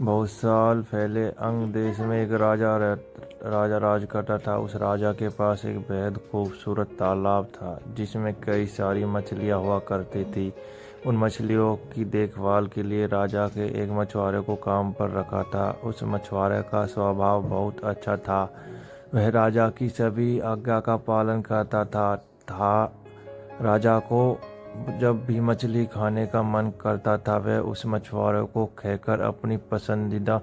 बहुत साल पहले अंग देश में एक राजा राज करता था। उस राजा के पास एक बेहद खूबसूरत तालाब था जिसमें कई सारी मछलियां हुआ करती थी। उन मछलियों की देखभाल के लिए राजा के एक मछुआरे को काम पर रखा था। उस मछुआरे का स्वभाव बहुत अच्छा था। वह राजा की सभी आज्ञा का पालन करता था। राजा को जब भी मछली खाने का मन करता था वह उस मछुआरे को कहकर अपनी पसंदीदा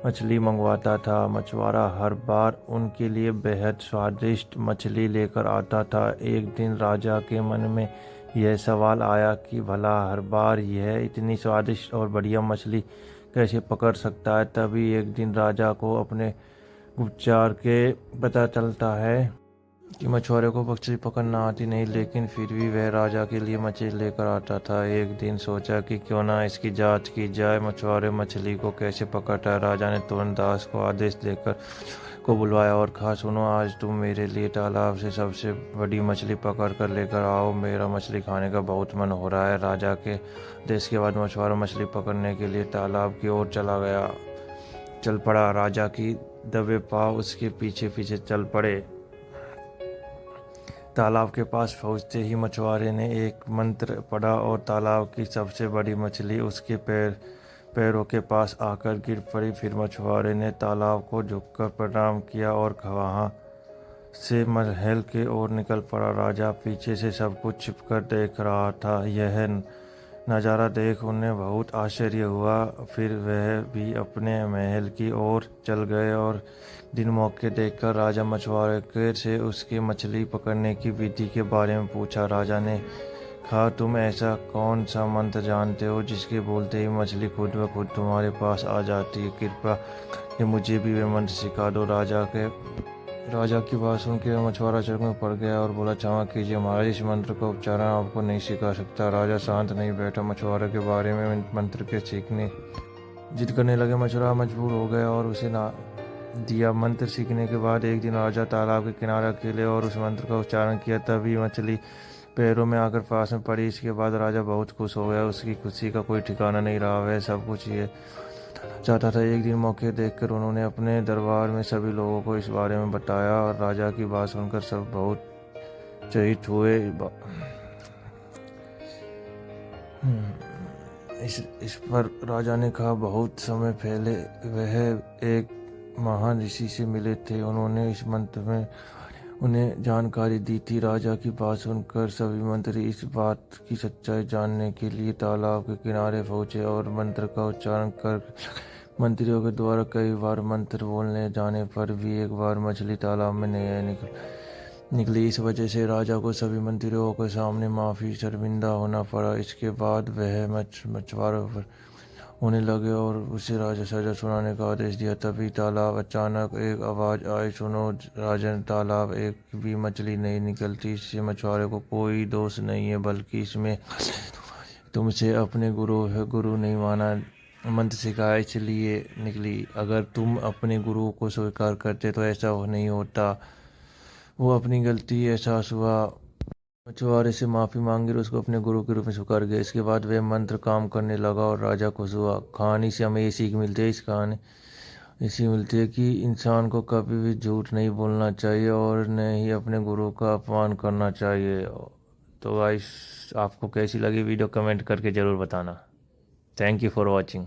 मछली मंगवाता था। मछुआरा हर बार उनके लिए बेहद स्वादिष्ट मछली लेकर आता था। एक दिन राजा के मन में यह सवाल आया कि भला हर बार यह इतनी स्वादिष्ट और बढ़िया मछली कैसे पकड़ सकता है। तभी एक दिन राजा को अपने गुप्तचर के पता चलता है कि मछुआरे को मछली पकड़ना आती नहीं, लेकिन फिर भी वह राजा के लिए मछली लेकर आता था। एक दिन सोचा कि क्यों ना इसकी जांच की जाए, मछुआरे मछली को कैसे पकड़ता है। राजा ने तुरंत दास को आदेश देकर को बुलवाया और कहा, सुनो, आज तुम मेरे लिए तालाब से सबसे बड़ी मछली पकड़ कर लेकर आओ। मेरा मछली खाने का बहुत मन हो रहा है। राजा के आदेश के बाद मछुआरा मछली पकड़ने के लिए तालाब की ओर चल पड़ा। राजा की दबे पांव उसके पीछे पीछे चल पड़े। तालाब के पास पहुंचते ही मछुआरे ने एक मंत्र पढ़ा और तालाब की सबसे बड़ी मछली उसके पैरों के पास आकर गिर पड़ी। फिर मछुआरे ने तालाब को झुककर प्रणाम किया और वहां से महल के ओर निकल पड़ा। राजा पीछे से सब कुछ छिपकर देख रहा था। यह नज़ारा देख उन्हें बहुत आश्चर्य हुआ। फिर वह भी अपने महल की ओर चल गए और दिन मौके देखकर राजा मछुआरे से उसके मछली पकड़ने की विधि के बारे में पूछा। राजा ने कहा, तुम ऐसा कौन सा मंत्र जानते हो जिसके बोलते ही मछली खुद ब खुद तुम्हारे पास आ जाती है? कृपया कि मुझे भी वह मंत्र सिखा दो। राजा की बात सुनकर मछुआरा चौंक में पड़ गया और बोला, क्षमा कीजिए महाराज, इस मंत्र का उच्चारण आपको नहीं सिखा सकता। राजा शांत नहीं बैठा। मछुआरे के बारे में मंत्र के सीखने जिद करने लगे। मछुआरा मजबूर हो गया और उसे ना दिया। मंत्र सीखने के बाद एक दिन राजा तालाब के किनारे अकेले और उस मंत्र का उच्चारण किया। तभी मछली पैरों में आकर पास में पड़ी। इसके बाद राजा बहुत खुश हो गया। उसकी खुशी का कोई ठिकाना नहीं रहा। वह सब कुछ ये चाहता था। एक दिन मौके देखकर उन्होंने अपने दरबार में सभी लोगों को इस बारे में बताया और राजा की बात सुनकर सब बहुत चकित हुए। इस पर राजा ने कहा, बहुत समय पहले वह एक महान ऋषि से मिले थे। उन्होंने इस मंत्र में उन्हें जानकारी दी थी। राजा की बात सुनकर सभी मंत्री इस बात की सच्चाई जानने के लिए तालाब के किनारे पहुंचे और मंत्र का उच्चारण कर मंत्रियों के द्वारा कई बार मंत्र बोलने जाने पर भी एक बार मछली तालाब में नहीं निकली। इस वजह से राजा को सभी मंत्रियों के सामने माफी शर्मिंदा होना पड़ा। इसके बाद वह मछुआरों पर होने लगे और उसे राजा सजा सुनाने का आदेश दिया। तभी तालाब अचानक एक आवाज आई, सुनो राजन, तालाब एक भी मछली नहीं निकलती। इससे मछुआरे को कोई दोष नहीं है, बल्कि इसमें तुमसे अपने गुरु नहीं माना, मंत्र सिखाया इसलिए निकली। अगर तुम अपने गुरु को स्वीकार करते तो ऐसा नहीं होता। वो अपनी गलती एहसास हुआ, मछुआरे से माफी मांगी और उसको अपने गुरु के रूप में स्वीकार किया। इसके बाद वह मंत्र काम करने लगा और राजा खुश हुआ। कहानी से हमें ये सीख मिलती है कि इंसान को कभी भी झूठ नहीं बोलना चाहिए और न ही अपने गुरु का अपमान करना चाहिए। तो गाइस, आपको कैसी लगी वीडियो कमेंट करके ज़रूर बताना। Thank you for watching.